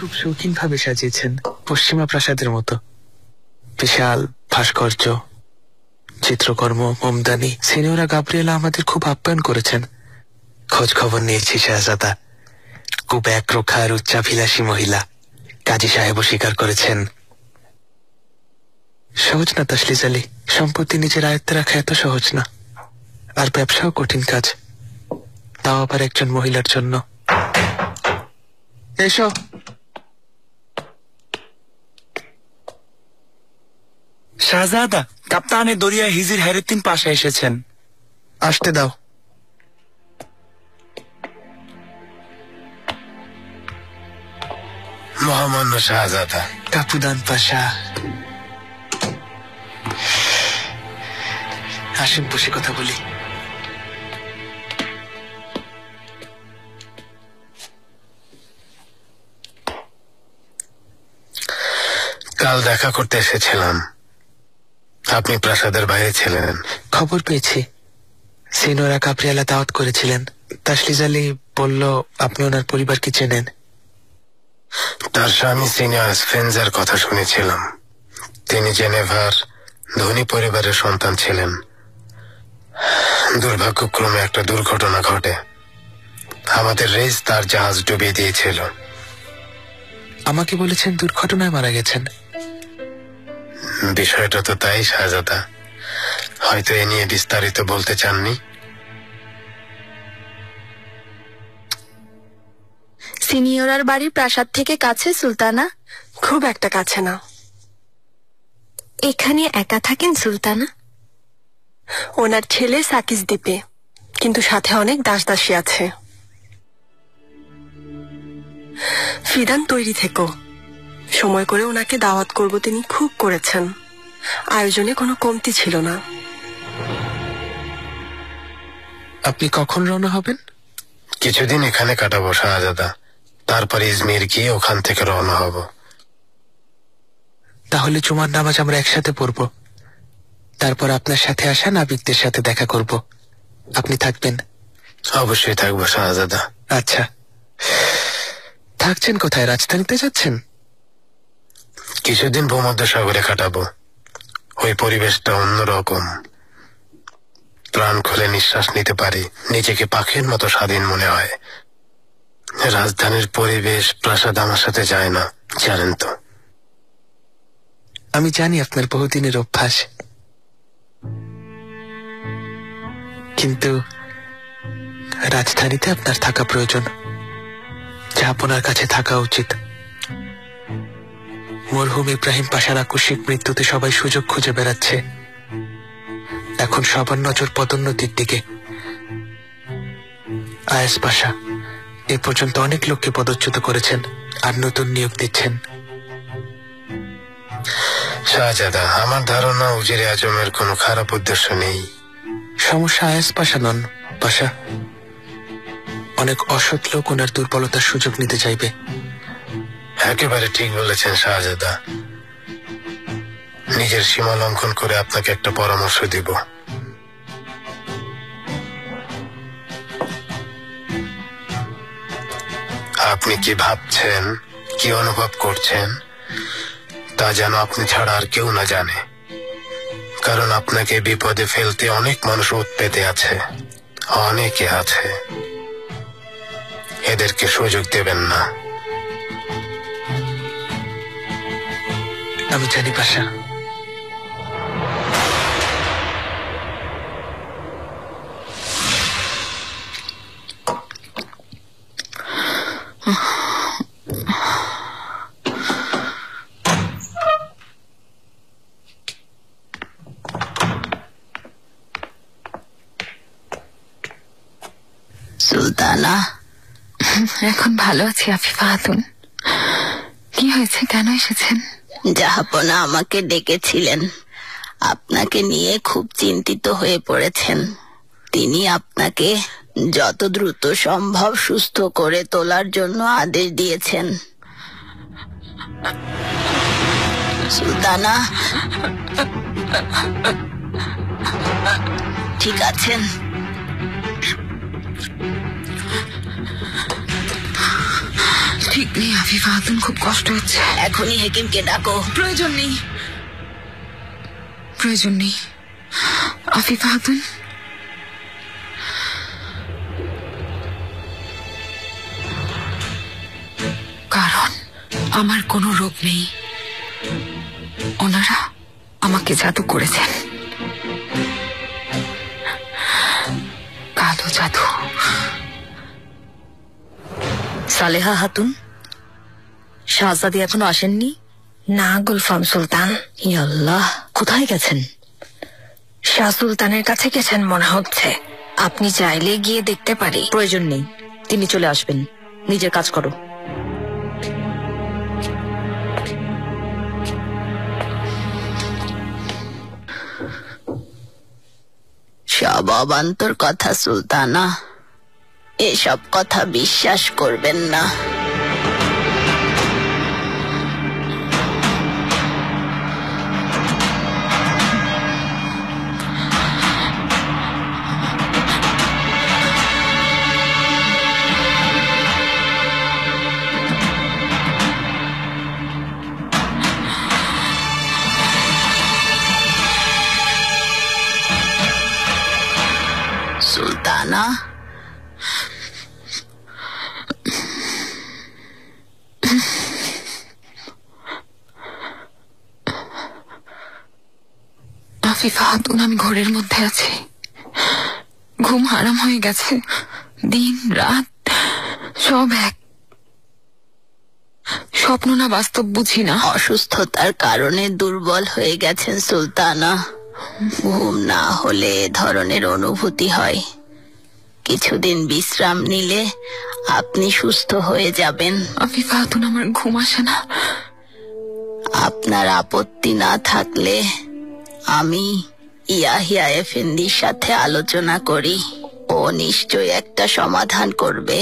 খুব শৌখিন ভাবে সাজিয়েছেন, পশ্চিমা প্রাসাদের মতো। বিশাল ভাস্কর্য, চিত্রকর্ম, মোমদানি। সিনিয়রা গাব্রিয়েলা আমাদের খুব আপ্যায়ন করেছেন। খোঁজ খবর নিয়েছি শাহজাদা খুব একরোখা আর উচ্চাভিলাষী মহিলা। কাজী সাহেবও স্বীকার করেছেন। সহজ না তাসলিজ আলী, সম্পত্তি নিজের আয়ত্তে রাখা এত সহজ না। আর ব্যবসাও কঠিন কাজ, তাও আবার একজন মহিলার জন্য। এসো। শাহজাদা, কাপ্তানে দরিয়া হিজির হেরেতিন পাশে এসেছেন। আসতে দাও। মহামান্য শাহজাদা। কাপুদান পাশা। আসেন, বসে কথা বলি। কাল দেখা করতে এসেছিলাম, আপনি প্রাসাদের বাইরে ছিলেন। খবর পেয়েছি, সিনিয়রা গাব্রিয়েলা দাওয়াত করেছিলেন। তাসলিজ আলী বলল আপনি ওনার পরিবারকে চেনেন। তার স্বামী সিনিয়র স্পেন্সার কথা শুনেছিলাম। তিনি জেনেভার ধনী পরিবারের সন্তান ছিলেন। দুর্ভাগ্যক্রমে একটা দুর্ঘটনা ঘটে। আমাদের রেস তার জাহাজ ডুবিয়ে দিয়েছিল। আমাকে বলেছেন দুর্ঘটনায় মারা গেছেন। বিষয়টা তো তাই শাহজাদা, হয়তো এ নিয়ে বিস্তারিত বলতে চাননি। সিনিয়রার বাড়ি প্রাসাদ থেকে কাছে সুলতানা? খুব একটা কাছে না। এখানে একা থাকেন সুলতানা? ওনার ছেলে সাকিজ দ্বীপে, কিন্তু সাথে অনেক দাসদাসী আছে। ফিদান তৈরি থেকো, সময় করে ওনাকে দাওয়াত করব তিনি খুব করেছেন। আয়োজনে কোনো কমতি ছিল না। আপনি কখন রওনা হবেন? কিছুদিন এখানে কাটাবো শাহজাদা, তারপর ইজমির গিয়ে ওখান থেকে রওনা হব। তাহলে জুমার নামাজ আমরা একসাথে পড়ব, তারপর আপনার সাথে আসা নাবিকদের সাথে দেখা করব। আপনি থাকবেন? অবশ্যই থাকবো শাহজাদা। আচ্ছা, থাকছেন কোথায়? রাজধানীতে যাচ্ছেন? কিছুদিন ভূমধ্যসাগরে কাটাবো। ওই পরিবেশটা অন্যরকম, প্রাণ খুলে নিঃশ্বাস নিতে পারি, নিজেকে পাখির মতো স্বাধীন মনে হয়। রাজধানীর পরিবেশ, প্রাসাদ আমার সাথে যায় না, জানেন তো। আমি জানি আপনার বহুদিনের অভ্যাস, কিন্তু রাজধানীতে আপনার থাকা প্রয়োজন, যা আপনার কাছে থাকা উচিত। মরহুম ইব্রাহিম পাশার আকস্মিক মৃত্যুতে সবাই সুযোগ খুঁজে বেড়াচ্ছে। এখন সবার নজর পদোন্নতির দিকে। আয়েস পাশা এ পর্যন্ত অনেক লোককে পদচ্যুত করেছেন আর নতুন নিয়োগ দিচ্ছেন। শাহজাদা, আমার ধারণা উজিরে আজমের কোনো খারাপ উদ্দেশ্য নেই। সমস্যা আয়েস পাশা নন পাশা, অনেক অসৎ লোক ওনার দুর্বলতার সুযোগ নিতে চাইবে। একেবারে ঠিক বলেছেন শাহজাদা। নিজের সীমা লঙ্ঘন করে আপনাকে একটা পরামর্শ দিব। আপনি কি ভাবছেন, কি অনুভব করছেন, তা যেন আপনি ছাড়া আর কেউ না জানে। কারণ আপনাকে বিপদে ফেলতে অনেক মানুষ ওত পেতে আছে, অনেকে আছে। এদেরকে সুযোগ দেবেন না। আমি জানি পাশা। সুলতানা, এখন ভালো আছি আফিফা খাতুন। কি হয়েছে, কেন এসেছেন? জাহাপনা আমাকে ডেকেছিলেন, আপনাকে নিয়ে খুব চিন্তিত হয়ে পড়েছেন। তিনি আপনাকে যত দ্রুত সম্ভব সুস্থ করে তোলার জন্য আদেশ দিয়েছেন। সুলতানা, ঠিক আছেন? ঠিক নেই আফিফা খাতুন, খুব কষ্ট হচ্ছে। এখনই হেকিমকে ডাকো। প্রয়োজন নেই, প্রয়োজন নেই আফিফা খাতুন। কারণ আমার কোনো রোগ নেই, ওনারা আমাকে জাদু করেছেন, কালো জাদু। সালেহা খাতুন, শাহজাদি এখনো আসেননি? না গুলফাম সুলতান। ইয়াল্লাহ, কোথায় গেছেন? শাহ সুলতানের কাছে গেছেন মনে হচ্ছে, আপনি চাইলে গিয়ে দেখতে পারি। প্রয়োজন নেই, তিনি চলে আসবেন। নিজের কাজ করো। সব অবান্তর কথা সুলতানা, এসব কথা বিশ্বাস করবেন না। সুলতানা, আফিফা খাতুন, আমি ঘোরের মধ্যে আছি, ঘুম হারাম হয়ে গেছে, দিন রাত সব এক, স্বপ্ন না বাস্তব বুঝি না। অসুস্থতার কারণে দুর্বল হয়ে গেছেন সুলতানা। ঘুম না হলে এ ধরনের অনুভূতি হয়। কিছুদিন বিশ্রাম নিলে আপনি সুস্থ হয়ে যাবেন। আফিফা খাতুন, আমার ঘুম আসে না। আপনার আপত্তি না থাকলে আমি ইয়াহিয়া এফেন্দির সাথে আলোচনা করি, ও নিশ্চয় একটা সমাধান করবে।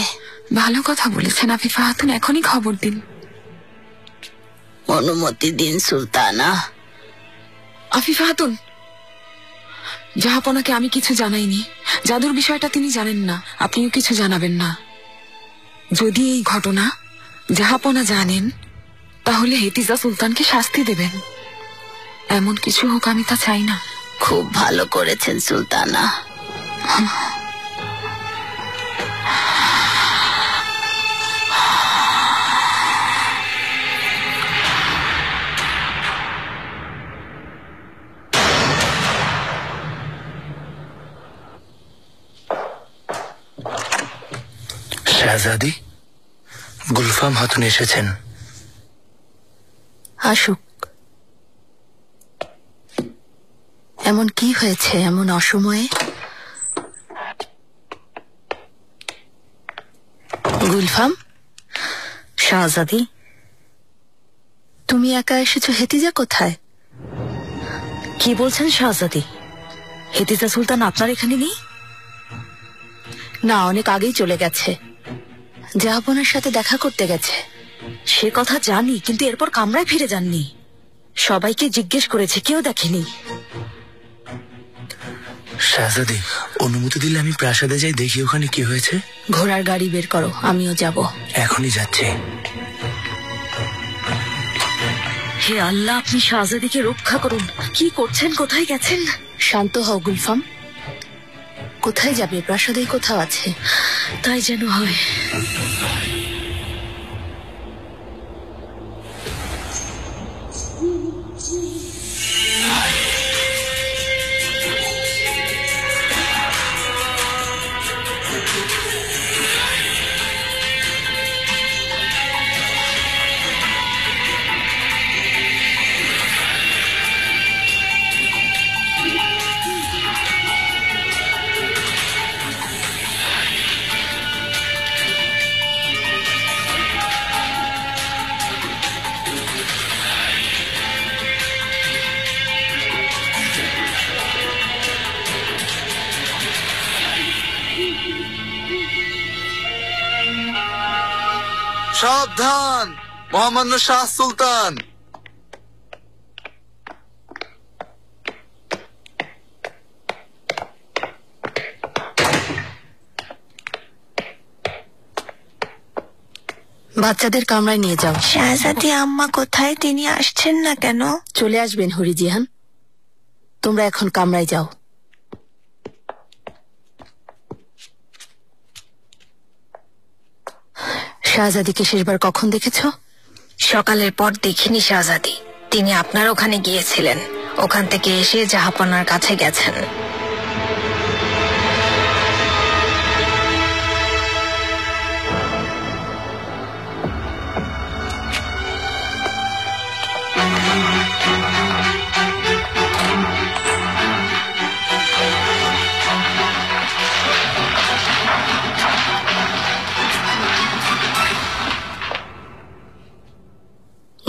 ভালো কথা বলেছেন আফিফা খাতুন, এখনই খবর দিন। অনুমতি দিন সুলতানা। আফিফা খাতুন, জাহাপনাকে আমি কিছু জানাইনি, জাদুর বিষয়টা তিনি জানেন না, আপনিও কিছু জানাবেন না। যদি এই ঘটনা জাহাপনা জানেন, তাহলে হেতিজা সুলতানকে শাস্তি দেবেন। এমন কিছু হোক, আমি তা চাই না। খুব ভালো করেছেন সুলতানা। শাহজাদি, গুলফাম খাতুন এসেছেন। আসুক। এমন কি হয়েছে এমন অসময়ে? গুলফাম, শাহজাদি, তুমি একা এসেছো? হেতিজা কোথায়? কি বলছেন শাহজাদি? হেতিজা সুলতান আপনার এখানে নেই? না, অনেক আগেই চলে গেছে। জাহাপনার সাথে দেখা করতে গেছে। সে কথা জানি, কিন্তু এরপর কামরায় ফিরে যাননি। সবাইকে জিজ্ঞেস করেছে, কেউ দেখেনি। শাহজাদি, অনুমতি দিলে আমি প্রাসাদে যাই, দেখি ওখানে কি হয়েছে। ঘোড়ার গাড়ি বের করো, আমিও যাব। এখনই যাচ্ছি। হে আল্লাহ, আপনি শাহজাদিকে রক্ষা করুন। কি করছেন? কোথায় গেছেন? শান্ত হও গুলফাম। কোথায় যাবে? প্রাসাদেই কোথাও আছে। তাই যেন হয়। সাবধান, মহামান্য শাহ সুলতান। বাচ্চাদের কামরায় নিয়ে যাও। শাহজাদি আম্মা কোথায়? তিনি আসছেন না কেন? চলে আসবেন হরি জিহান। তোমরা এখন কামরায় যাও। শাহজাদিকে শেষবার কখন দেখেছ? সকালের পর দেখিনি শাহজাদি। তিনি আপনার ওখানে গিয়েছিলেন, ওখান থেকে এসে জাহাপনার কাছে গেছেন।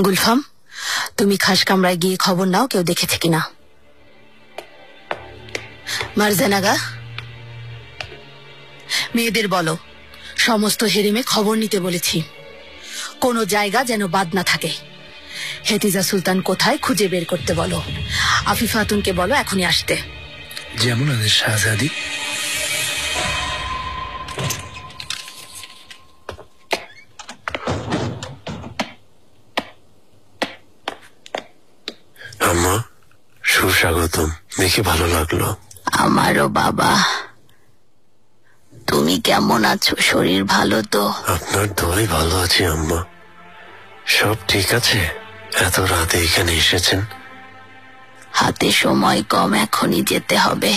গুলফাম, তুমি খাস কামরায় গিয়ে খবর নাও কেউ দেখেছে কিনা। মারজানাগা, মেয়েদের বলো সমস্ত হেরেমে খবর নিতে বলেছি, কোনো জায়গা যেন বাদ না থাকে। হেতিজা সুলতান কোথায় খুঁজে বের করতে বলো। আফিফা খাতুনকে বলো এখনই আসতে। যেমন আদেশ শাহজাদি। আম্মা, সুস্বাগতম। দেখে ভালো লাগলো। আমারও বাবা। তুমি কেমন আছো? শরীর ভালো তো? আপনার দোয়াই ভালো আছি আম্মা। সব ঠিক আছে? এত রাতে এখানে এসেছেন? হাতে সময় কম, এখনই যেতে হবে।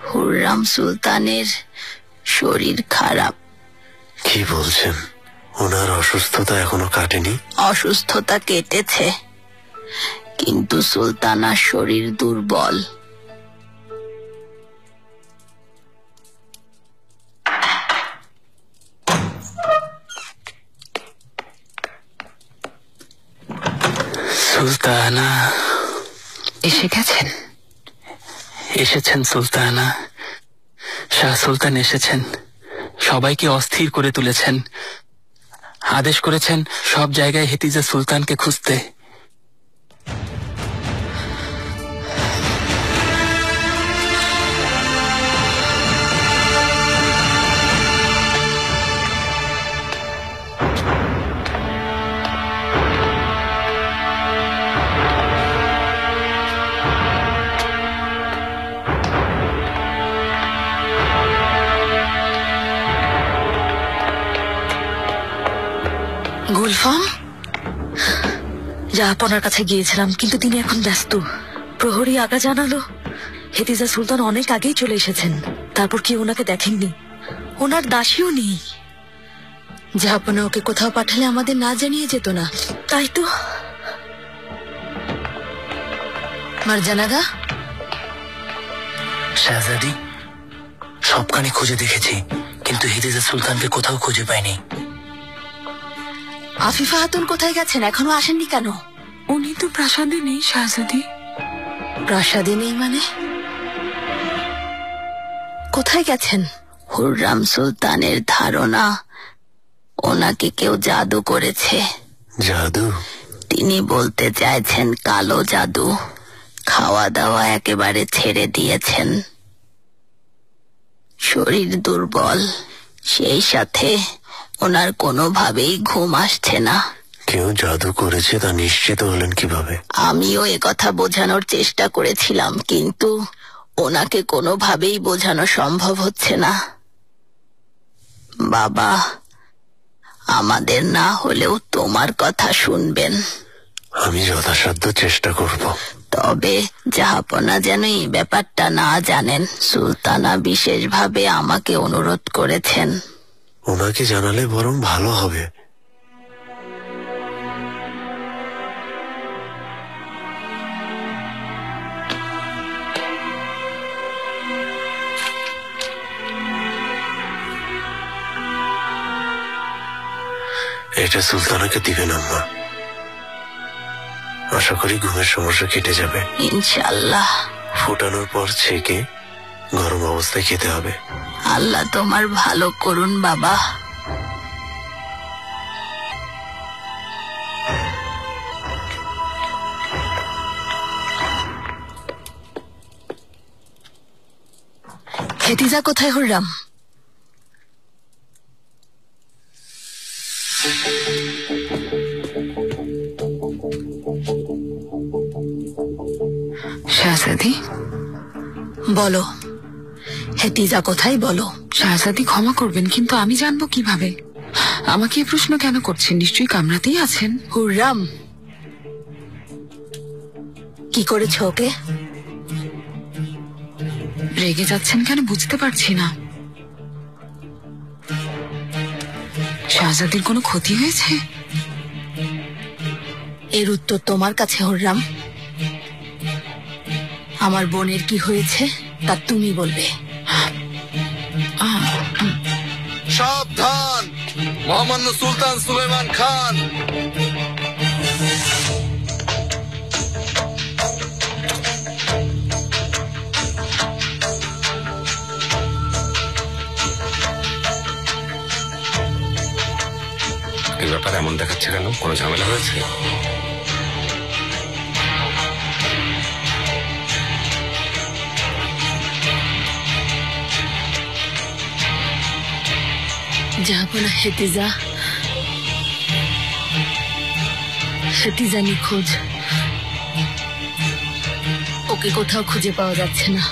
হুররাম সুলতানের শরীর খারাপ। কি বলছেন? ওনার অসুস্থতা এখনো কাটেনি? অসুস্থতা কেটেছে, কিন্তু সুলতানার শরীর দুর্বল। সুলতানা এসে গেছেন? এসেছেন সুলতানা। শাহ সুলতান এসেছেন, সবাইকে অস্থির করে তুলেছেন। আদেশ করেছেন সব জায়গায় হেতিজা সুলতানকে খুঁজতে। গুলফাম, জাহাপনার কাছে গিয়েছিলাম, কিন্তু তিনি এখন ব্যস্ত। প্রহরী আগা জানালো হেতিজা সুলতান অনেক আগেই চলে এসেছেন। তারপর কি ওনাকে দেখেননি? ওনার দাসীও নেই। জাহাপনা ওকে কোথাও পাঠালে আমাদের না জানিয়ে যেত না। তাই তো। মারজানাগা, শাহজাদি, সবখানে খুঁজে দেখেছি, কিন্তু হেতিজা সুলতানকে কোথাও খুঁজে পাইনি। আফিফা খাতুন কোথায় গেছেন? এখনো আসেননি কেন? উনি তো প্রাসাদে নেই শাহজাদি। প্রাসাদে নেই মানে? কোথায় গেছেন? হুররাম সুলতানের ধারণা ওনাকে কেউ জাদু করেছে। জাদু? তিনি বলতে চাইছেন কালো জাদু। খাওয়া দাওয়া একেবারে ছেড়ে দিয়েছেন। শরীর দুর্বল, সেই সাথে ওনার কোনোভাবেই ঘুম আসছে না। কেউ জাদু করেছে তা নিশ্চিত হলেন কিভাবে? আমিও কথা বোঝানোর চেষ্টা করেছিলাম, কিন্তু ওনাকে কোনোভাবেই বোঝানো সম্ভব হচ্ছে না। বাবা, আমাদের না হলেও তোমার কথা শুনবেন। আমি যথাসাধ্য চেষ্টা করব। তবে জাহাপনা যেন এই ব্যাপারটা না জানেন। সুলতানা বিশেষভাবে আমাকে অনুরোধ করেছেন। ওনাকে জানালে বরং ভালো হবে। এটা সুলতানাকে দিবেন আম্মা। আশা করি ঘুমের সমস্যা কেটে যাবে ইনশাআল্লাহ। ফোটানোর পর ছেঁকে গরম অবস্থায় খেতে হবে। আল্লাহ তোমার ভালো করুন বাবা। হেতিজা কোথায় হুররাম? বলো, হেতিজা কোথায় বলো? শাহজাদি ক্ষমা করবেন, কিন্তু আমি জানবো কিভাবে? আমাকে এই প্রশ্ন কেন করছেন? নিশ্চয়ই কামরাতেই আছেন। হুররাম, কি করেছো ওকে? রেগে যাচ্ছেন কেন বুঝতে পারছি না। শাহজাদির কোনো ক্ষতি হয়েছে? এর উত্তর তোমার কাছে হুররাম। আমার বোনের কি হয়েছে তা তুমি বলবে। সাবধান, মহামান্য সুলতান সুলাইমান খান। এই ব্যাপারে এমন দেখাচ্ছে কেন? কোনো ঝামেলা হয়েছে? জাহাপনা হেতিজা, হেতিজা নিখোঁজ। ওকে কোথাও খুঁজে পাওয়া যাচ্ছে না।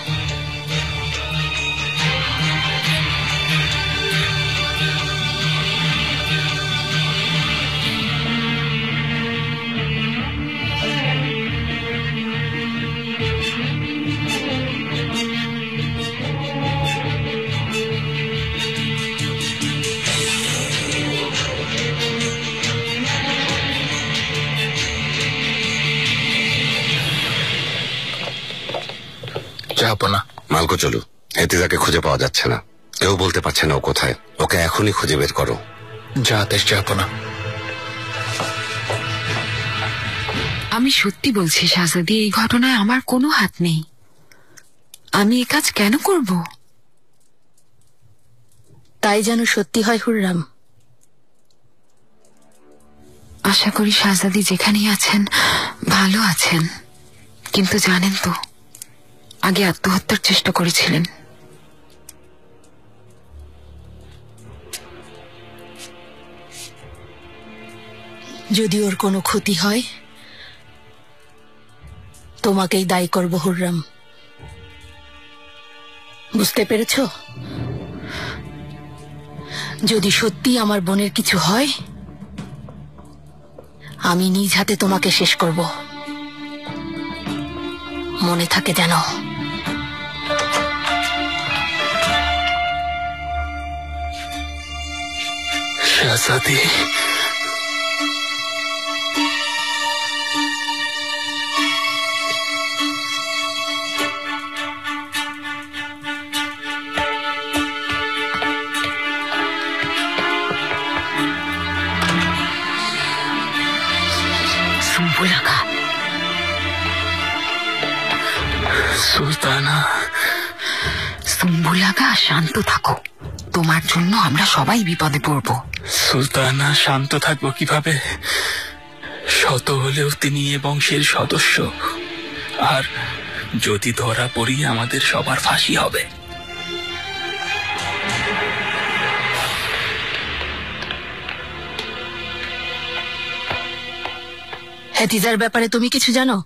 জাহাপনা। মালকো চলু, হেতিজাকে খুঁজে পাওয়া যাচ্ছে না, কেউ বলতে পারছে না ও কোথায়। ওকে এখনই খুঁজে বের করো। যা আদেশ জাহাপনা। আমি সত্যি বলছি শাহজাদি, এই ঘটনায় আমার কোনো হাত নেই। আমি এ কাজ কেন করব? তাই যেন সত্যি হয় হুররাম। আশা করি শাহজাদি যেখানেই আছেন ভালো আছেন, কিন্তু জানেন তো আগে আত্মহত্যার চেষ্টা করেছিলেন। যদি ওর কোনো ক্ষতি হয় তোমাকেই দায়ী করব হুররাম, বুঝতে পেরেছ? যদি সত্যি আমার বোনের কিছু হয় আমি নিজ হাতে তোমাকে শেষ করব, মনে থাকে যেন। শাহজাদি, সুম্বুলাকা, সুলতানা। সুম্বুলাকা, শান্ত থাকো। তোমার জন্য আমরা সবাই বিপদে পড়ব। সুলতানা, শান্ত থাকবো কিভাবে? শত হলেও তিনি এ বংশের সদস্য, আর যদি ধরা পড়ি আমাদের সবার ফাঁসি হবে। হেতিজার ব্যাপারে তুমি কিছু জানো?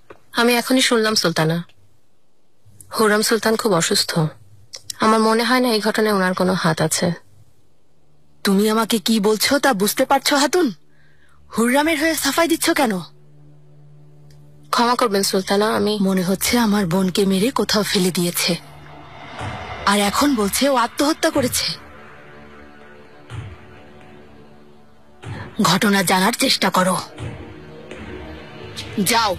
আমি এখনই শুনলাম সুলতানা, হুররাম সুলতান খুব অসুস্থ। আমার মনে হয় না এই ঘটনায় ওনার কোনো হাত আছে। তুমি আমাকে কি বলছো তা বুঝতে পারছো হাতুন? হুররামের হয়ে সাফাই দিচ্ছ কেন? ক্ষমা করবেন সুলতানা, আমি মনে হচ্ছে আমার বোনকে মেরে কোথাও ফেলে দিয়েছে, আর এখন বলছে ও আত্মহত্যা করেছে। ঘটনা জানার চেষ্টা করো, যাও।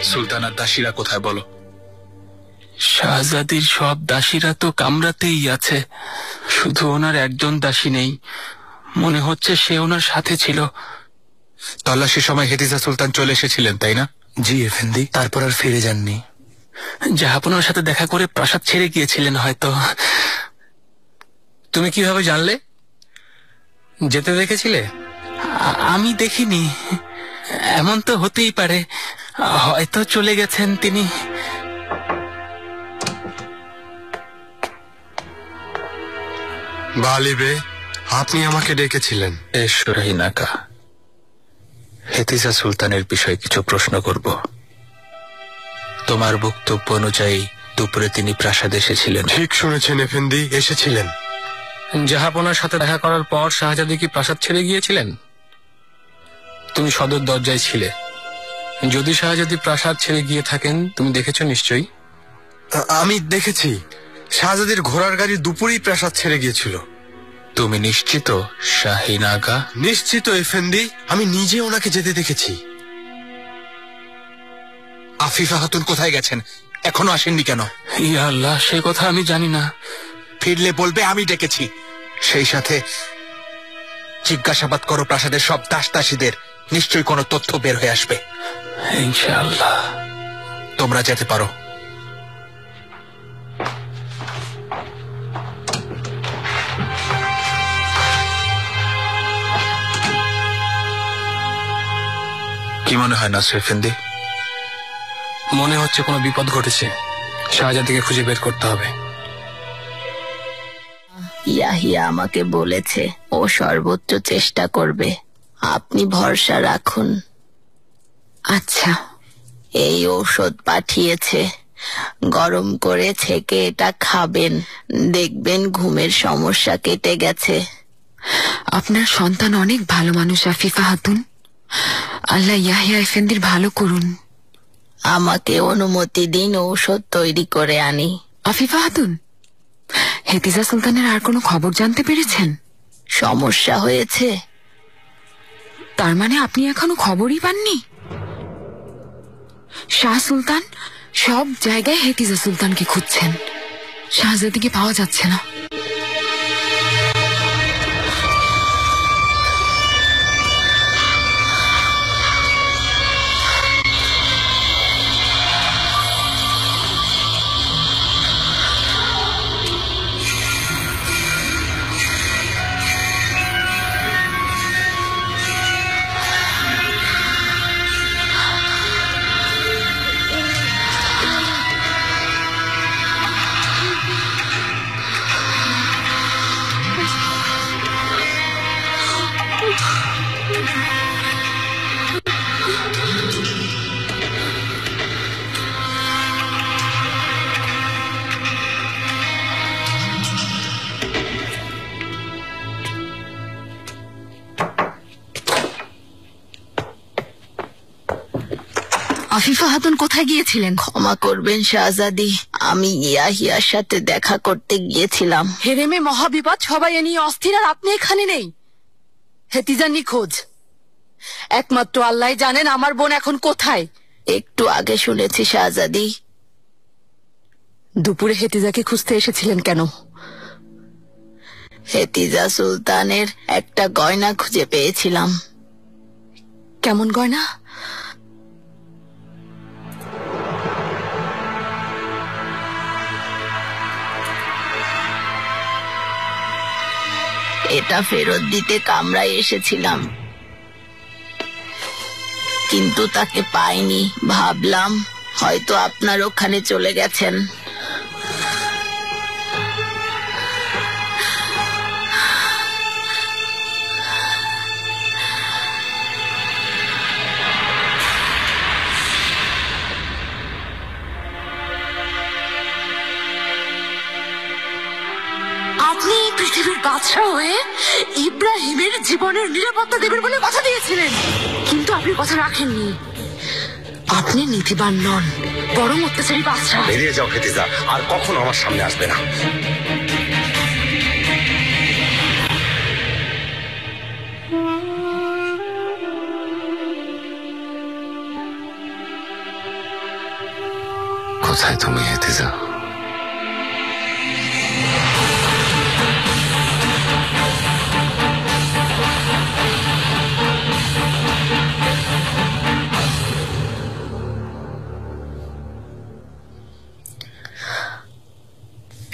সুলতানার দাসীরা কোথায় বলো? শাহজাদির সব দাসীরা তো কামরাতেই আছে, শুধু ওনার একজন দাসী নেই। মনে হচ্ছে সে ওনার সাথে ছিল। তল্লাশির সময় হেতিজা সুলতান চলে এসেছিলেন, তাই না? জি এফেন্দি, তারপর আর ফিরে যাননি। জাহাপনার সাথে দেখা করে প্রাসাদ ছেড়ে গিয়েছিলেন হয়তো। তুমি কিভাবে জানলে? যেতে দেখেছিলে? আমি দেখিনি। এমন তো হতেই পারে, হয়তো চলে গেছেন তিনি। বালিবে, আপনি আমাকে ডেকেছিলেন। এসো রাহিনাকা, হেতিজা সুলতানের বিষয়ে কিছু প্রশ্ন করব। তোমার বক্তব্য অনুযায়ী দুপুরে তিনি প্রাসাদে এসেছিলেন। ঠিক শুনেছেন এফেন্দি, এসেছিলেন। জাহাপনার সাথে দেখা করার পর শাহজাদি কি প্রাসাদ ছেড়ে গিয়েছিলেন? তুমি সদর দরজায় ছিলে। যদি শাহজাদি প্রাসাদ ছেড়ে গিয়ে থাকেন, তুমি দেখেছো নিশ্চয়ই। আমি দেখেছি, শাহজাদির ঘোড়ার গাড়ি দুপুরেই প্রাসাদ ছেড়ে গিয়েছিল। তুমি নিশ্চিত শাহিন আগা? নিশ্চিত এফেন্দি, আমি নিজে ওনাকে যেতে দেখেছি। আফিফা খাতুন কোথায় গেছেন? এখনো আসেননি কেন? ইয়া আল্লাহ, সে কথা আমি জানি না। ফিরলে বলবে আমি ডেকেছি। সেই সাথে জিজ্ঞাসাবাদ করো প্রাসাদের সব দাস দাসীদের, নিশ্চয়ই কোনো তথ্য বের হয়ে আসবে। ইনশাআল্লাহ, তোমরা যেতে পারো। কি মনে হয় নাসির এফেন্দি? মনে হচ্ছে কোনো বিপদ ঘটেছে। শাহজাদিকে খুঁজে বের করতে হবে। ইয়াহিয়া আমাকে বলেছে ও সর্বোচ্চ চেষ্টা করবে। আপনি ভরসা রাখুন। আচ্ছা, এই ঔষধ পাঠিয়েছে, গরম করে ছেঁকে এটা খাবেন, দেখবেন ঘুমের সমস্যা কেটে গেছে। আপনার সন্তান অনেক ভালো মানুষ আফিফা খাতুন। আল্লাহ ইয়াহিয়া এফেন্দির ভালো করুন। আমাকে অনুমতি দিন ঔষধ তৈরি করে আনি। আফিফা খাতুন, হেতিজা সুলতানের আর কোনো খবর জানতে পেরেছেন? সমস্যা হয়েছে? তার মানে আপনি এখনো খবরই পাননি? শাহ সুলতান সব জায়গায় হেতিজা সুলতানকে খুঁজছেন, শাহজাদিকে পাওয়া যাচ্ছে না। আফিফা খাতুন কোথায় গিয়েছিলেন? ক্ষমা করবেন শাহজাদি, আমি ইয়াহিয়ার সাথে দেখা করতে গিয়েছিলাম। হেরেমে মহাবিপদ, সবাই এ নিয়ে অস্থির, আর আপনি এখানে নেই। হেতিজা নিখোঁজ। একমাত্র আল্লাহ জানেন আমার বোন এখন কোথায়। একটু আগে শুনেছি শাহজাদি। দুপুরে হেতিজাকে খুঁজতে এসেছিলেন কেন? হেতিজা সুলতানের একটা গয়না খুঁজে পেয়েছিলাম। কেমন গয়না? এটা ফেরত দিতে কামরায় এসেছিলাম, কিন্তু তাকে পাইনি। ভাবলাম হয়তো আপনার ওখানে চলে গেছেন। আপনি পৃথিবীর বাদশাহ হয়ে ইব্রাহিমের জীবনের নিরাপত্তা দেবেন বলে কথা দিয়েছিলেন, কিন্তু আপনি কথা রাখেননি। আপনি নীতিবান নন, বরং অত্যাচারী বাদশাহ। বেরিয়ে যাও হেতিজা, আর কখনো আমার সামনে আসবে না। কোথায় তুমি হেতিজা?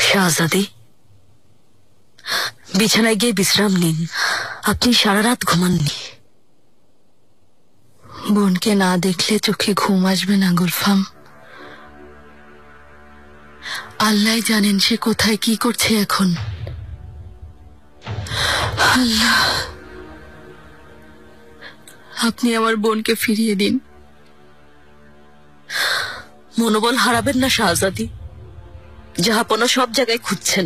শাহজাদি, বিছানায় গিয়ে বিশ্রাম নিন। আপনি সারা রাত ঘুমাননি। বোনকে না দেখলে চোখে ঘুম আসবে না গুলফাম। আল্লাহ জানেন সে কোথায় কি করছে এখন। আল্লাহ, আপনি আমার বোনকে ফিরিয়ে দিন। মনোবল হারাবেন না শাহজাদি। জাহাপনা সব জায়গায় খুঁজছেন,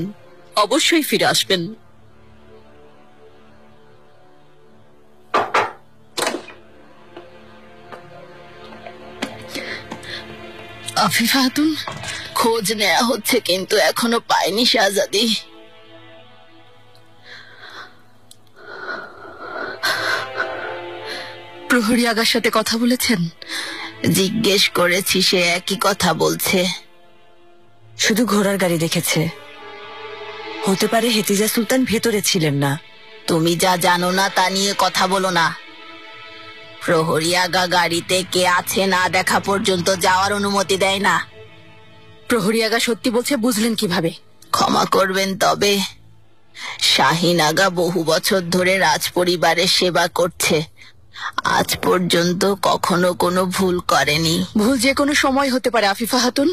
অবশ্যই ফিরে আসবেন। আফিফা খাতুন, খোঁজ নেওয়া হচ্ছে কিন্তু এখনো পাইনি শাহজাদি। প্রহরী আগার সাথে কথা বলেছেন? জিজ্ঞেস করেছি, সে একই কথা বলছে। শুধু ঘোড়ার গাড়ি দেখেছে। হতে পারে হেতিজা সুলতান ভেতরে ছিলেন না। তুমি যা জানো না তা নিয়ে কথা বলো না। প্রহরী আগা গাড়িতে কে আছে না দেখা পর্যন্ত যাওয়ার অনুমতি দেয় না। প্রহরী আগা সত্যি বলছে বুঝলেন কিভাবে? ক্ষমা করবেন, তবে শাহিন আগা বহু বছর ধরে রাজ পরিবারের সেবা করছে। আজ পর্যন্ত কখনো কোনো ভুল করেনি। ভুল যে কোনো সময় হতে পারে আফিফা খাতুন।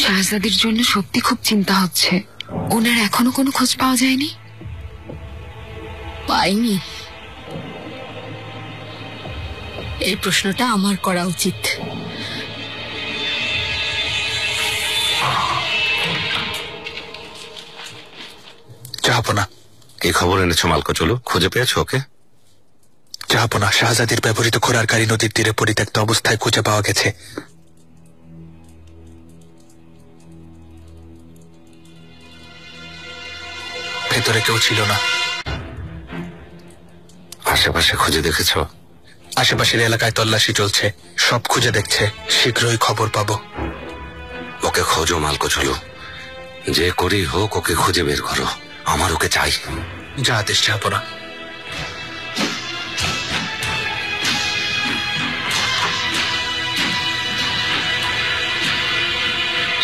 শাহজাদির জন্য সত্যি খুব চিন্তা হচ্ছে। ওনার এখনো কোনো খোঁজ পাওয়া যায়নি? পাইনি। এই প্রশ্নটা আমার করা উচিত। জাহাপনা, কি খবর এনেছো মালকো? চলো, খুঁজে পেয়েছো ওকে? জাহাপনা, শাহজাদির ব্যবহৃত ঘোড়ার গাড়ি নদীর তীরে পরিত্যক্ত অবস্থায় খুঁজে পাওয়া গেছে। ভেতরে কেউ ছিল না। আশেপাশে খুঁজে দেখেছো? আশেপাশের এলাকায় তল্লাশি চলছে, সব খুঁজে দেখছে। শীঘ্রই খবর পাবো। ওকে খোঁজো মালকো, চলো। যে করি হোক ওকে খুঁজে বের করো। আমার ওকে চাই। যা আদেশ জাহাপনা।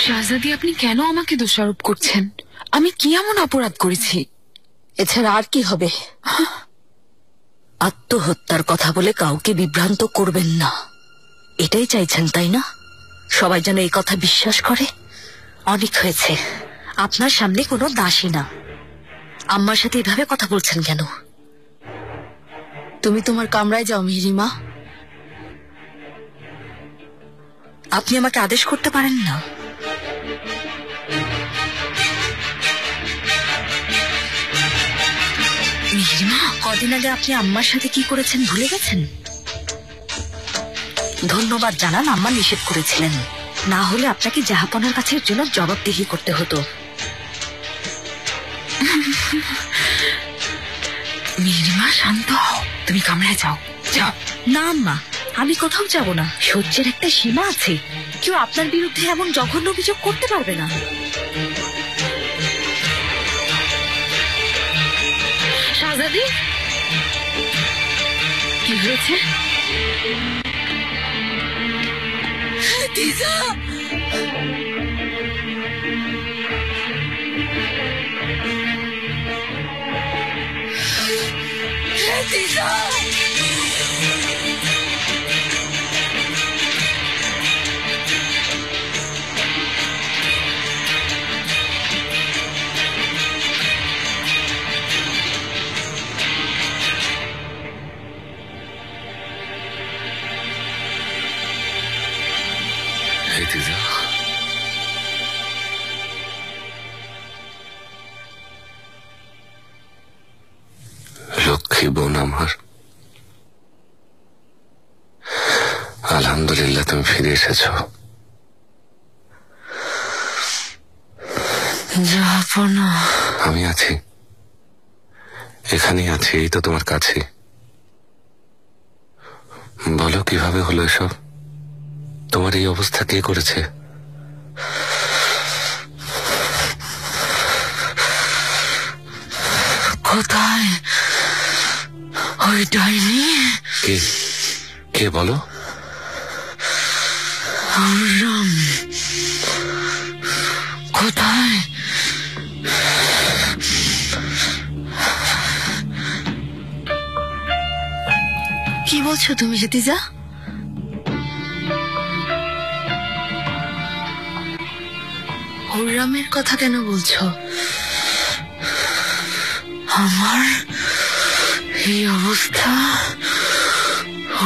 শাহজাদি, আপনি কেন আমাকে দোষারোপ করছেন? আমি কি এমন অপরাধ করেছি? এছাড়া আর কি হবে? আত্মহত্যার কথা বলে কাউকে বিভ্রান্ত করবেন না, এটাই চাইছেন তাই না? সবাই যেন এই কথা বিশ্বাস করে। অনেক হয়েছে। আপনার সামনে কোনো দাসী না। আম্মার সাথে এভাবে কথা বলছেন কেন? তুমি তোমার কামরায় যাও মিহিরিমা। আপনি আমাকে আদেশ করতে পারেন না? মিহিরিমা, কদিন আগে আপনি আম্মার সাথে কি করেছেন ভুলে গেছেন? ধন্যবাদ জানান, আম্মা নিষেধ করেছিলেন। না হলে আপনাকে জাহাপনার কাছে এর জন্য জবাবদিহি করতে হতো। মিহিরিমা, শান্ত হও। তুমি কামরায় যাও। যাও। না আম্মা, আমি কোথাও যাব না। সহ্যের একটা সীমা আছে। কেউ আপনার বিরুদ্ধে এমন জঘন্য অভিযোগ করতে পারবে না। শাহজাদি, কি হয়েছে? হেতিজা! হেতিজা! হেতিজা, লক্ষ্মী বোন আমার। তুমি ফিরে এসেছো। জাহাপনা, আমি আছি, এখানেই আছি, এই তো তোমার কাছে। বলো কিভাবে হলো এসব? তোমার এই অবস্থা কে করেছে? কোথায় ওই ডাইনি? কে কে বলো? হুররাম কোথায়? কি বলছো তুমি হেতিজা? হুররামের কথা কেন বলছো? আমার এই অবস্থা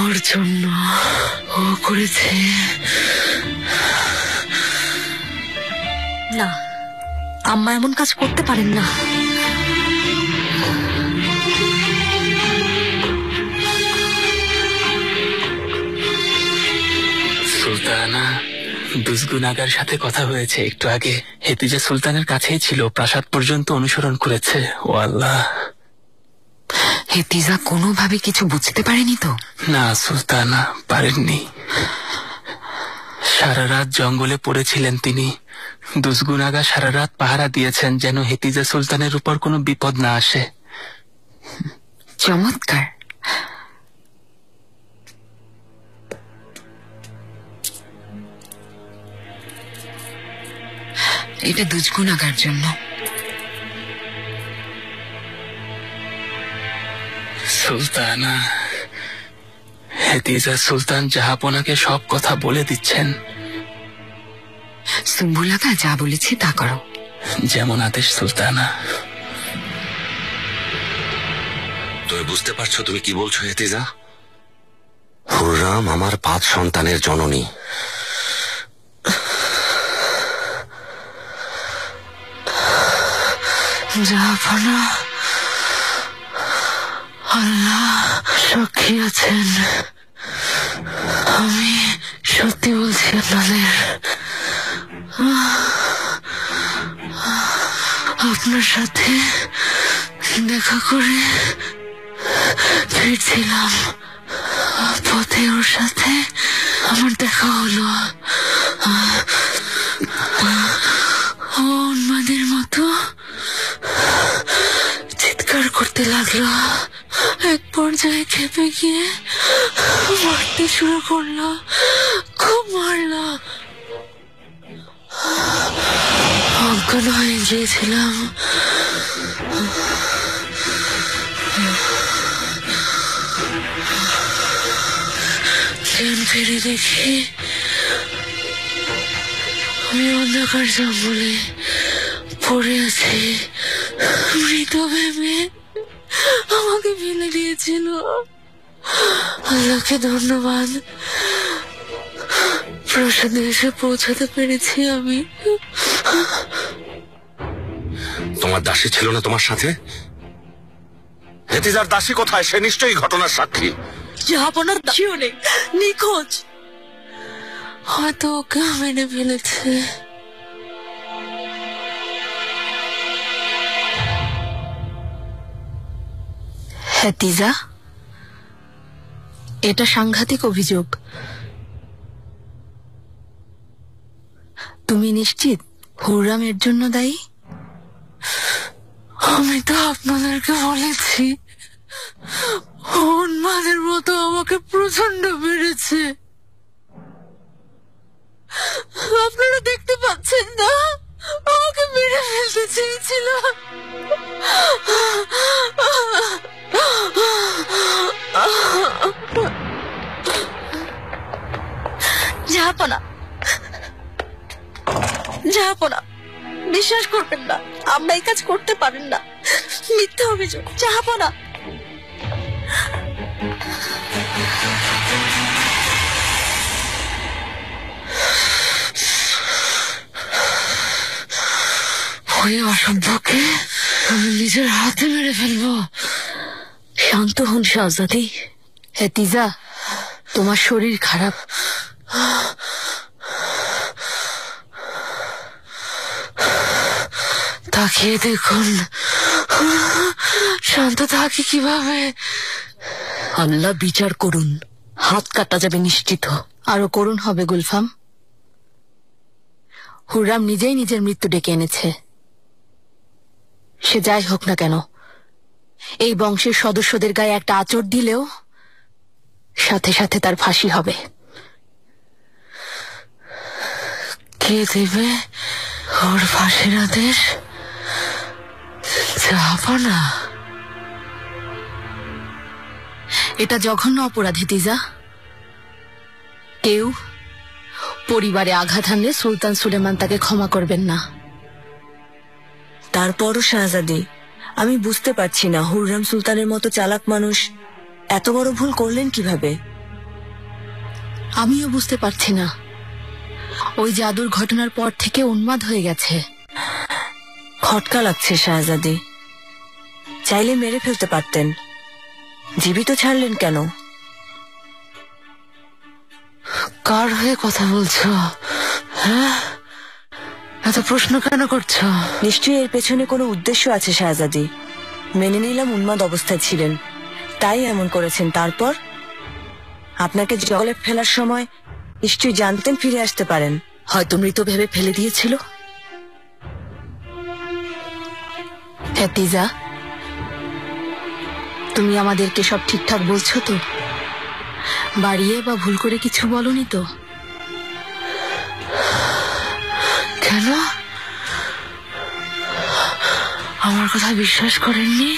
ওর জন্য, ও করেছে। না, আম্মা এমন কাজ করতে পারেন না। সুলতানা, দুসগুনাগার সাথে কথা হয়েছে একটু আগে। হেতিজা সুলতানের কাছেই ছিল, প্রাসাদ পর্যন্ত অনুসরণ করেছে। ও আল্লাহ! হেতিজা কোনোভাবে কিছু বুঝতে পারেনি তো? না সুলতানা, পারেননি। সারা রাত জঙ্গলে পড়েছিলেন তিনি। দুসগুনাগা সারা রাত পাহারা দিয়েছেন যেন হেতিজা সুলতানের উপর কোনো বিপদ না আসে। চমৎকার। এটা দুজগুনাগার জন্য। সুলতানা, হেতিজা সুলতান জাহাপনাকে সব কথা বলে দিচ্ছেন। সুম্বুলাকা যা বলেছে তা করো। যেমন আদেশ সুলতানা। তুমি বুঝতে পারছো তুমি কি বলছো হেতিজা? হুররাম আমার 5 সন্তানের জননী। জাহাপনা, আল্লাহ সাক্ষী আছেন, আমি সত্যি বলছি আপনাদের। আপনার সাথে দেখা করে ফিরছিলাম, পথে ওর সাথে আমার দেখা হলো। ও উন্মাদের মতো চিৎকার করতে লাগলো। এক পর্যায়ে খেপে গিয়ে মারতে শুরু করলো, খুব মারলো। অজ্ঞান হয়ে গিয়েছিলাম। জ্ঞান ফিরে দেখি আমি অন্ধকার জঙ্গলে পড়ে আছি। মৃত ভেবে আমাকে ফেলে দিয়েছিল। আল্লাহকে ধন্যবাদ, প্রাসাদে এসে পৌঁছাতে পেরেছি আমি। তোমার দাসী ছিল না তোমার সাথে? হেতিজার দাসী কোথায়? সে নিশ্চয়ই ঘটনার সাক্ষী। জাহাপনার দাসীও নেই, নিখোঁজ। হয়তো ওকে মেনে ফেলেছে। হেতিজা, এটা সাংঘাতিক অভিযোগ। তুমি নিশ্চিত হুররাম এর জন্য দায়ী? আমি তো আপনাদেরকে বলেছি, উন্মাদের মতো আমাকে প্রচন্ড বেড়েছে। আপনারা দেখতে পাচ্ছেন না, আমাকে মেরে ফেলতে চেয়েছিল। জাহাপনা, জাহাপনা, বিশ্বাস করবেন না, আমরা এই কাজ করতে পারেন না। মিথ্যা অভিযোগ। জাহাপনা, ওই অসভ্যকে আমি নিজের হাতে মেরে ফেলবো। শান্ত হন শাহজাদি। হেতিজা, তোমার শরীর খারাপ। তাকিয়ে দেখুন, শান্ত থাকি কিভাবে? আল্লাহ বিচার করুন, হাত কাটা যাবে নিশ্চিত। আরো করুণ হবে গুলফাম। হুররাম নিজেই নিজের মৃত্যু ডেকে এনেছে। সে যাই হোক না কেন, এই বংশের সদস্যদের গায়ে একটা আঁচড় দিলেও সাথে সাথে তার ফাঁসি হবে। কে দেবে ওর ফাঁসির আদেশ? জাহাপনা। এটা জঘন্য অপরাধ হেতিজা। কেউ পরিবারে আঘাত হানলে সুলতান সুলেমান তাকে ক্ষমা করবেন না। তারপরও শাহজাদি, আমি বুঝতে পারছি না হুররাম সুলতানের মতো চালাক মানুষ এত বড় ভুল করলেন কিভাবে। আমিও বুঝতে পারছি না। ওই জাদুর ঘটনার পর থেকে উন্মাদ হয়ে গেছে। খটকা লাগছে শাহজাদি, চাইলে মেরে ফেলতে পারতেন, জীবিত ছাড়লেন কেন? কার হয়ে কথা বলছো? হ্যাঁ, এত প্রশ্ন কেন করছো? নিশ্চয়ই এর পেছনে কোনো উদ্দেশ্য আছে শাহজাদি। মেনে নিলাম উন্মাদ অবস্থায় ছিলেন, তাই এমন করেছেন। তারপর আপনাকে জলে ফেলার সময় নিশ্চয়ই জানতেন ফিরে আসতে পারেন। হয়তো মৃত ভেবে ফেলে দিয়েছিল। হেতিজা, তুমি আমাদেরকে সব ঠিকঠাক বলছো তো? বাড়িয়ে বা ভুল করে কিছু বলনি তো? কেন? আমার কথা বিশ্বাস করেননি?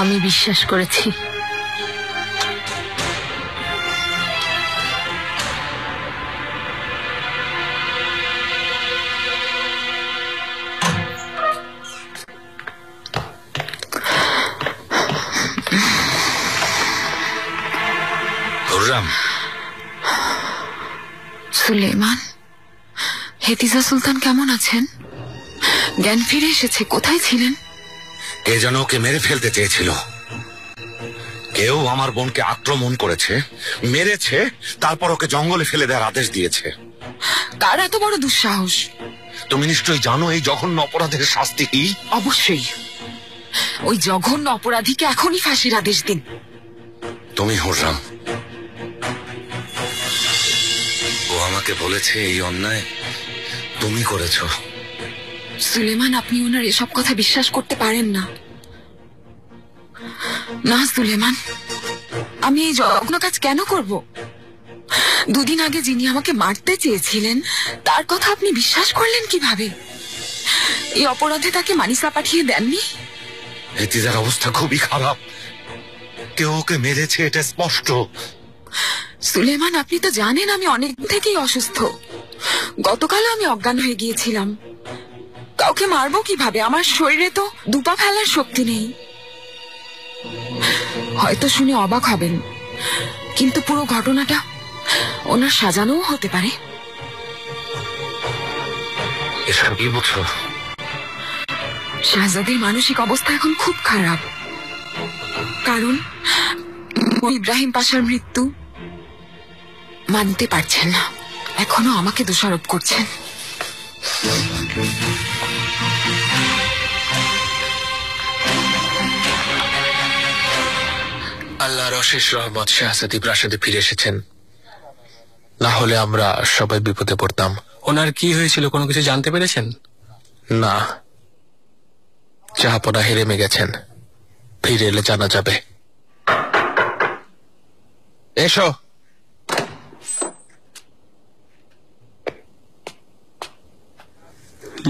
আমি বিশ্বাস করেছি। হুররাম, সুলেমান, হেতিজা সুলতান কেমন আছেন? জ্ঞান ফিরে এসেছে? কোথায় ছিলেন? কে যেন ওকে মেরে ফেলতে চেয়েছিল। কেউ আমার বোনকে আক্রমণ করেছে, মেরেছে, তারপর ওকে জঙ্গলে ফেলে দেওয়ার আদেশ দিয়েছে। কার এত বড় দুঃসাহস? তুমি নিশ্চয়ই জানো এই জঘন্য অপরাধের শাস্তি কি? অবশ্যই। ওই জঘন্য অপরাধীকে এখনই ফাঁসির আদেশ দিন। তুমি হুররাম, ও আমাকে বলেছে এই অন্যায় তুমি করেছ। সুলেমান, আপনি ওনার এসব কথা বিশ্বাস করতে পারেন না। না সুলেমান, আমি এই জঘন্য কাজ কেন করব? দুদিন আগে যিনি আমাকে মারতে চেয়েছিলেন তার কথা আপনি বিশ্বাস করলেন কিভাবে? এই অপরাধে তাকে মানিসা পাঠিয়ে দেননি? হেতিজার অবস্থা খুবই খারাপ, কেউ ওকে মেরেছে, এটা স্পষ্ট। সুলেমান, আপনি তো জানেন আমি অনেক থেকেই অসুস্থ। গতকালও আমি অজ্ঞান হয়ে গিয়েছিলাম। কাউকে মারবো কিভাবে? আমার শরীরে তো দুপা ফেলার শক্তি নেই। হয়তো শুনে অবাক হবেন, কিন্তু পুরো ঘটনাটা ওনার সাজানোও হতে পারে। এসব কি বলছো? শাহজাদের মানসিক অবস্থা এখন খুব খারাপ, কারণ ইব্রাহিম পাশার মৃত্যু মানতে পারছেন না। এখনো আমাকে দোষারোপ করছেন। আল্লাহর অশেষ রহমত, শাহজাদি প্রাসাদে ফিরে এসেছেন। না হলে আমরা সবাই বিপদে পড়তাম। ওনার কি হয়েছিল, কোনো কিছু জানতে পেরেছেন? না, জাহাপনা হেরেমে গেছেন। ফিরে এলে জানা যাবে। এসো।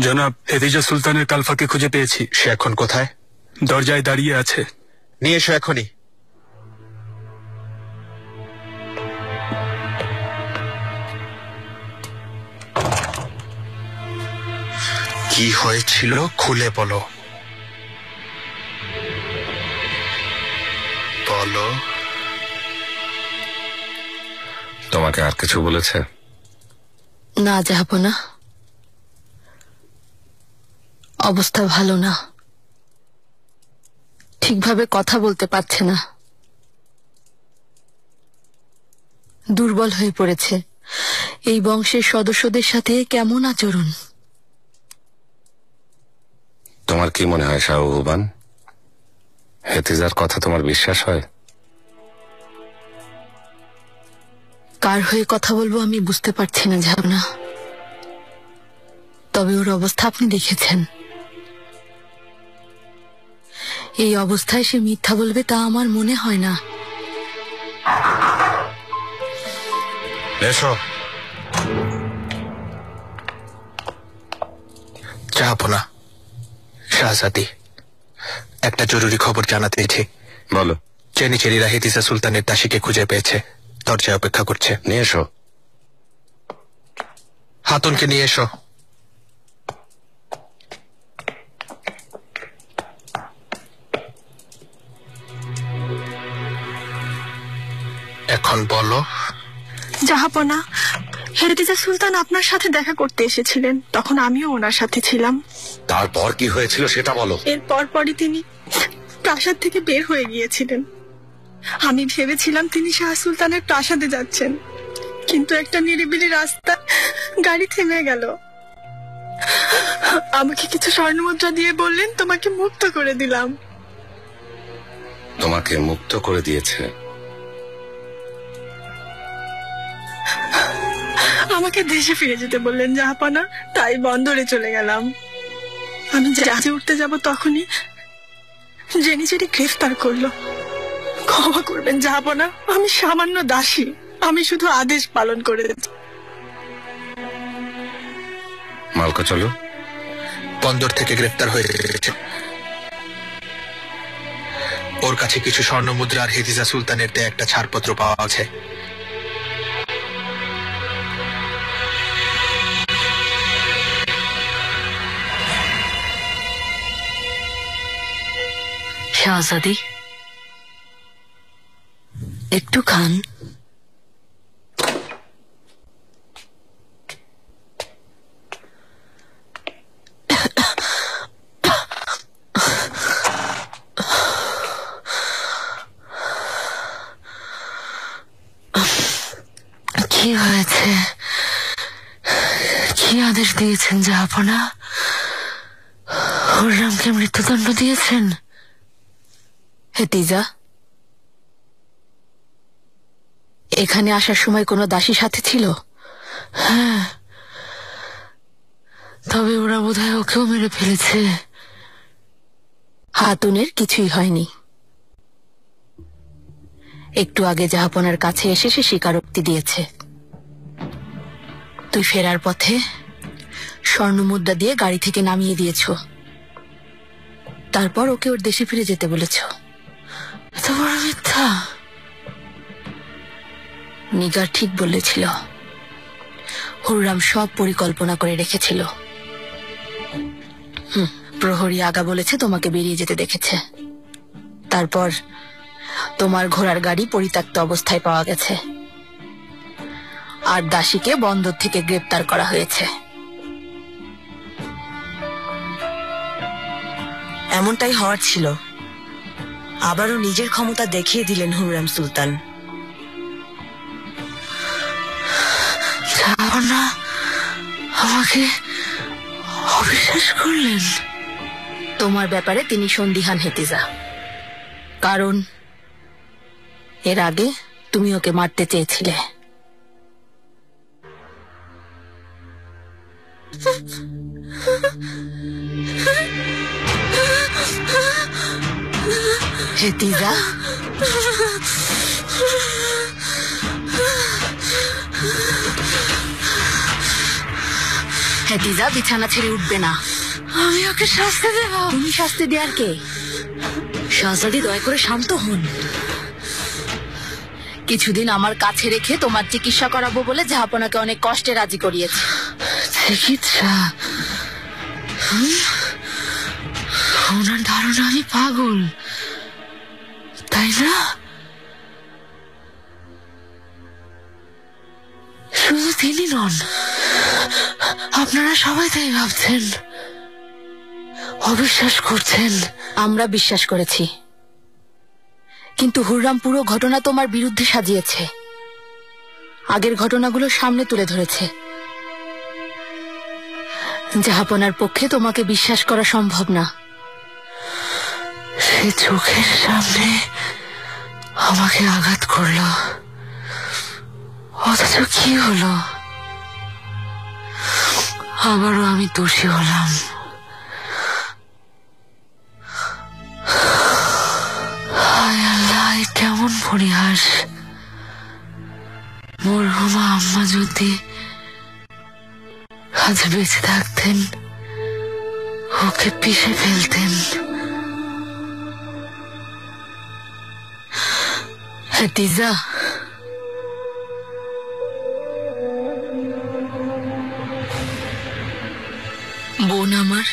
জনাব, হেতিজা সুলতানের কালফাকে খুঁজে পেয়েছি। সে এখন কোথায়? দরজায় দাঁড়িয়ে আছে। নিয়ে এসো এখনই। কি হয়েছিল খুলে বলো। বলো। তোমাকে আর কিছু বলেছে? না জাহাপনা, অবস্থা ভালো না, ঠিকভাবে কথা বলতে পারছে না, দুর্বল হয়ে পড়েছে। এই বংশের সদস্যদের সাথে কেমন আচরণ! তোমার কি মনে হয় শাহবান, হেতিজার কথা তোমার বিশ্বাস হয়? কার হয়ে কথা বলবো আমি বুঝতে পারছি না ঝাবনা, তবে ওর অবস্থা আপনি দেখেছেন। এই অবস্থায় সে মিথ্যা বলবে তা আমার মনে হয় না। এসো। জাহাপনা, শাহজাদি, একটা জরুরি খবর জানাতে এসেছি। বলো। চেনিচেরিরা হেতিজা সুলতানের দাসীকে খুঁজে পেয়েছে, দরজায় অপেক্ষা করছে। নিয়ে এসো। হাতুনকে নিয়ে এসো। এখন বলো। জাহাপনা, হেতিজা সুলতান আপনার সাথে দেখা করতে এসেছিলেন, তখন আমিও ওনার সাথে ছিলাম। তারপর কি হয়েছিল সেটা বলো। এর পরপরই তিনি প্রাসাদ থেকে বের হয়ে গিয়েছিলেন। আমি ভেবেছিলাম তিনি শাহ সুলতানের প্রাসাদে যাচ্ছেন, কিন্তু একটা নিরিবিলি রাস্তা গাড়ি থেমে গেল। আমাকে কিছু স্বর্ণমুদ্রা দিয়ে বললেন, তোমাকে মুক্ত করে দিলাম। তোমাকে মুক্ত করে দিয়েছে? আমাকে দেশে ফিরে যেতে বললেন জাহাপনা, তাই বন্দরে চলে গেলাম। আমি জাহাজে উঠতে যাব তখনই জেনিচেরি গ্রেফতার করলো। ক্ষমা করবেন জাহাপনা, আমি সামান্য দাসী, আমি শুধু আদেশ পালন করে। মালকো চলো। বন্দর থেকে গ্রেফতার হয়ে গেছে। ওর কাছে কিছু স্বর্ণ মুদ্রা আর হেতিজা সুলতানের দেয়া একটা ছাড়পত্র পাওয়া আছে। শাহজাদি, একটু খান। কি হয়েছে? কি আদেশ দিয়েছেন জাহাপনা? হুররামকে মৃত্যুদণ্ড দিয়েছেন? হেতিজা, এখানে আসার সময় কোনো দাসী সাথে ছিল? হ্যাঁ, তবে ওরা বোধহয় ওকেও মেরে ফেলেছে। হাতুনের কিছুই হয়নি। একটু আগে জাহাপনার কাছে এসে সে স্বীকারোক্তি দিয়েছে। তুই ফেরার পথে স্বর্ণমুদ্রা দিয়ে গাড়ি থেকে নামিয়ে দিয়েছ, তারপর ওকে ওর দেশে ফিরে যেতে বলেছ। এত বড় মিথ্যা! নিগার ঠিক বলেছিল, হুররাম সব পরিকল্পনা করে রেখেছিল। প্রহরী আগা বলেছে তোমাকে বেরিয়ে যেতে দেখেছে। তারপর তোমার ঘোড়ার গাড়ি পরিত্যক্ত অবস্থায় পাওয়া গেছে, আর দাসীকে বন্দর থেকে গ্রেপ্তার করা হয়েছে। এমনটাই হওয়ার ছিল। আবারও নিজের ক্ষমতা দেখিয়ে দিলেন হুররাম সুলতান। আমাকে অবিশ্বাস করলেন? তোমার ব্যাপারে তিনি সন্দিহান হেতিজা, কারণ এর আগে তুমি ওকে মারতে চেয়েছিলে। হেতিজা, হেতিজা বিছানা ছেড়ে উঠবে না। আমি ওকে শাস্তি দেব। তুমি শাস্তি দেওয়ার কে? শাহজাদি, দয়া করে শান্ত হন। কিছুদিন আমার কাছে রেখে তোমার চিকিৎসা করাবো বলে জাহাপনাকে অনেক কষ্টে রাজি করিয়েছে। চিকিৎসা? ওনার ধারণা আমি পাগল, তাই না? শুধু তিনি নন, আপনারা সবাই তাই ভাবছেন, অবিশ্বাস করছেন। আমরা বিশ্বাস করেছি, কিন্তু হুররাম পুরো ঘটনা তোমার বিরুদ্ধে সাজিয়েছে। আগের ঘটনাগুলো সামনে তুলে ধরেছে। জাহাপনার পক্ষে তোমাকে বিশ্বাস করা সম্ভব না। সে চোখের সামনে আমাকে আঘাত করলো, অথচ কি হলো? আবারও আমি দোষী হলাম। হায় আল্লাহ, এ কেমন পরিহাস! মরহুমা আম্মা যদি আজ বেঁচে থাকতেন, ওকে পিষে ফেলতেন। হাতিজা, বোন আমার,